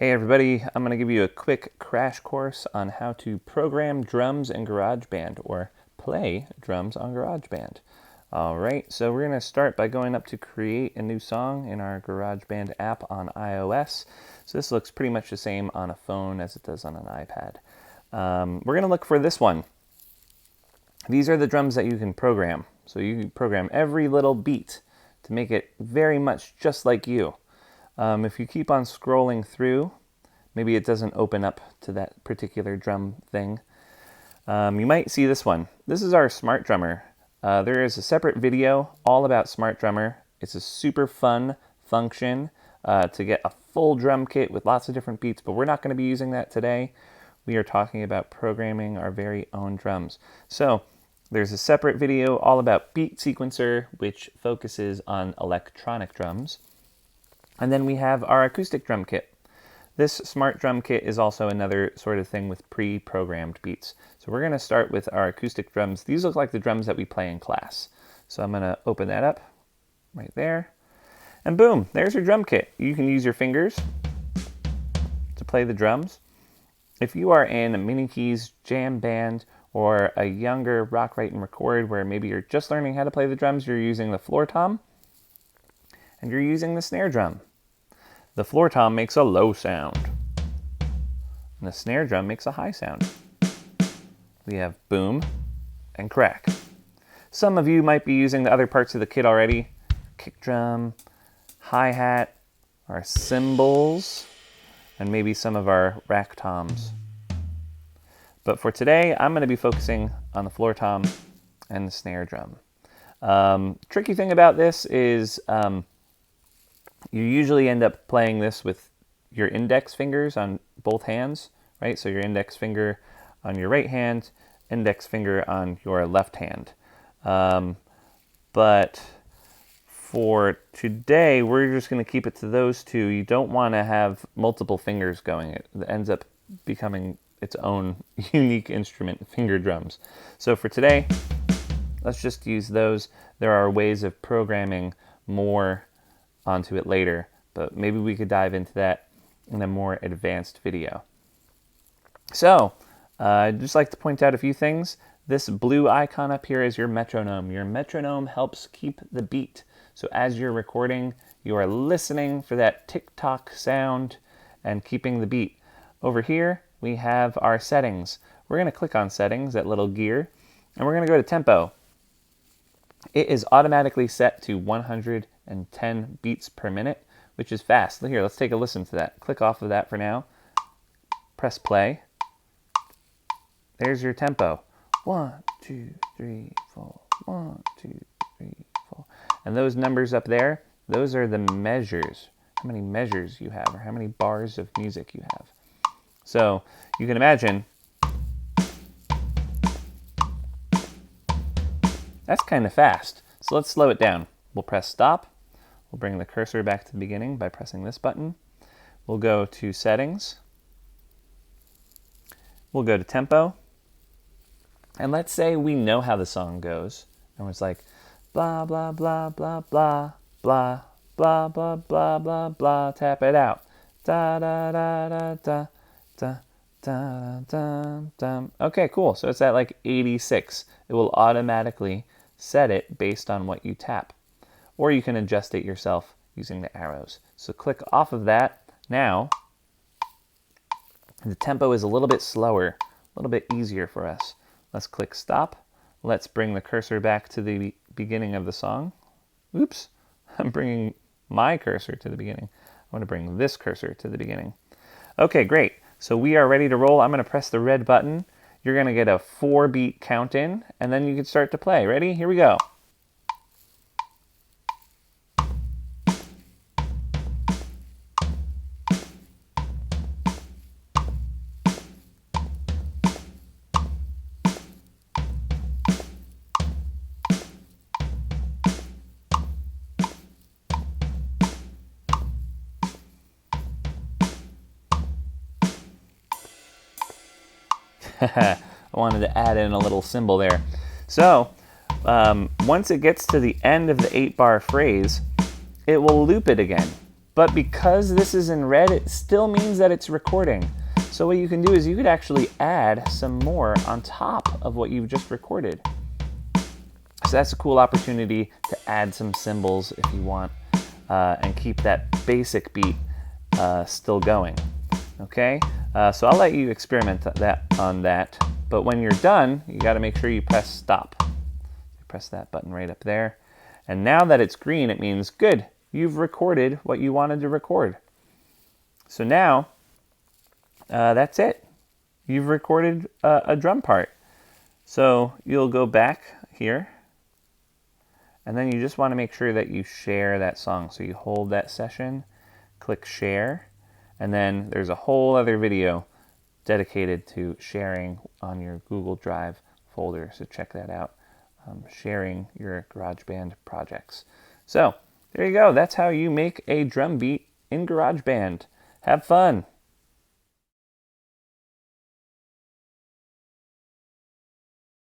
Hey everybody, I'm going to give you a quick crash course on how to program drums in GarageBand or play drums on GarageBand. Alright, so we're going to start by going up to create a new song in our GarageBand app on iOS. So this looks pretty much the same on a phone as it does on an iPad. We're going to look for this one. These are the drums that you can program. So you can program every little beat to make it very much just like you. If you keep on scrolling through, maybe it doesn't open up to that particular drum thing. You might see this one. This is our Smart Drummer. There is a separate video all about Smart Drummer. It's a super fun function to get a full drum kit with lots of different beats, but we're not going to be using that today. We are talking about programming our very own drums. So there's a separate video all about Beat Sequencer, which focuses on electronic drums. And then we have our Acoustic Drum Kit. This Smart Drum Kit is also another sort of thing with pre-programmed beats. So we're going to start with our acoustic drums. These look like the drums that we play in class. So I'm going to open that up right there. And boom, there's your drum kit. You can use your fingers to play the drums. If you are in a Mini Keys jam band or a younger rock, write, and record where maybe you're just learning how to play the drums, you're using the floor tom and you're using the snare drum. The floor tom makes a low sound, and the snare drum makes a high sound. We have boom and crack. Some of you might be using the other parts of the kit already. Kick drum, hi-hat, our cymbals, and maybe some of our rack toms. But for today, I'm going to be focusing on the floor tom and the snare drum. Tricky thing about this is you usually end up playing this with your index fingers on both hands, right? So your index finger on your right hand, index finger on your left hand. But for today, we're just going to keep it to those two. You don't want to have multiple fingers going. It ends up becoming its own unique instrument, finger drums. So for today, let's just use those. There are ways of programming more onto it later, but maybe we could dive into that in a more advanced video. So, I'd just like to point out a few things. This blue icon up here is your metronome. Your metronome helps keep the beat. So as you're recording, you are listening for that tick-tock sound and keeping the beat. Over here, we have our settings. We're going to click on settings, that little gear, and we're going to go to tempo. It is automatically set to 110 beats per minute, which is fast. Here, let's take a listen to that. Click off of that for now. Press play. There's your tempo. 1, 2, 3, 4. 1, 2, 3, 4. And those numbers up there, those are the measures. How many measures you have, or how many bars of music you have. So you can imagine that's kind of fast. So let's slow it down. We'll press stop. We'll bring the cursor back to the beginning by pressing this button. We'll go to settings. We'll go to tempo. And let's say we know how the song goes. And it's like blah, blah, blah, blah, blah, blah, blah, blah, blah, blah, blah. Tap it out. Da, da, da, da, da, da. Dun, dun, dun. Okay, cool. So it's at like 86. It will automatically set it based on what you tap. Or you can adjust it yourself using the arrows. So click off of that. Now, the tempo is a little bit slower, a little bit easier for us. Let's click stop. Let's bring the cursor back to the beginning of the song. Oops, I'm bringing my cursor to the beginning. I want to bring this cursor to the beginning. Okay, great. So we are ready to roll. I'm going to press the red button. You're going to get a 4-beat count in, and then you can start to play. Ready? Here we go. I wanted to add in a little cymbal there. So once it gets to the end of the 8-bar phrase, it will loop it again. But because this is in red, it still means that it's recording. So what you can do is you could actually add some more on top of what you've just recorded. So that's a cool opportunity to add some cymbals if you want, and keep that basic beat still going. Okay, so I'll let you experiment on that. But when you're done, you got to make sure you press stop. Press that button right up there. And now that it's green, it means good. You've recorded what you wanted to record. So now, that's it. You've recorded a drum part. So you'll go back here, and then you just want to make sure that you share that song. So you hold that session, click share, and then there's a whole other video dedicated to sharing on your Google Drive folder. So check that out, sharing your GarageBand projects. So there you go. That's how you make a drum beat in GarageBand. Have fun.